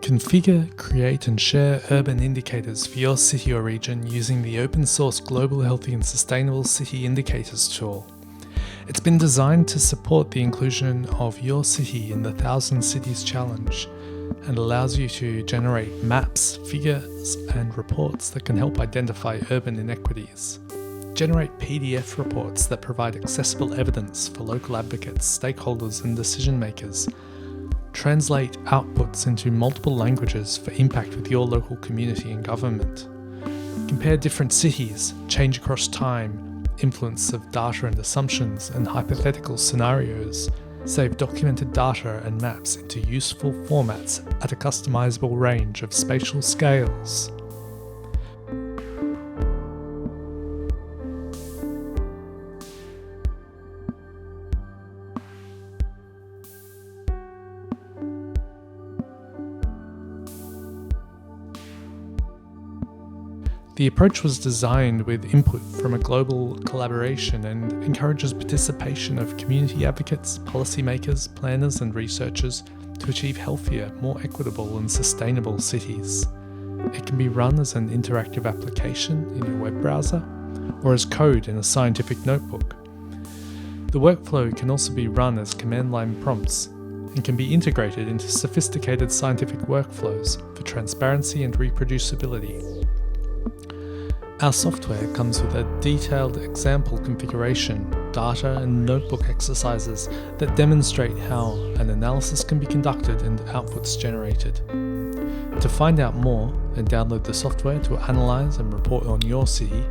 Configure, create and share urban indicators for your city or region using the open source Global Healthy and Sustainable City Indicators tool. It's been designed to support the inclusion of your city in the 1,000 Cities Challenge and allows you to generate maps, figures and reports that can help identify urban inequities. Generate PDF reports that provide accessible evidence for local advocates, stakeholders and decision makers. Translate outputs into multiple languages for impact with your local community and government. Compare different cities, change across time, influence of data and assumptions and hypothetical scenarios. Save documented data and maps into useful formats at a customizable range of spatial scales. The approach was designed with input from a global collaboration and encourages participation of community advocates, policymakers, planners and researchers to achieve healthier, more equitable and sustainable cities. It can be run as an interactive application in your web browser or as code in a scientific notebook. The workflow can also be run as command line prompts and can be integrated into sophisticated scientific workflows for transparency and reproducibility. Our software comes with a detailed example configuration, data and notebook exercises that demonstrate how an analysis can be conducted and outputs generated. To find out more and download the software to analyse and report on your city,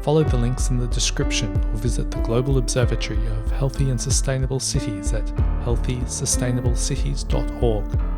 follow the links in the description or visit the Global Observatory of Healthy and Sustainable Cities at healthysustainablecities.org.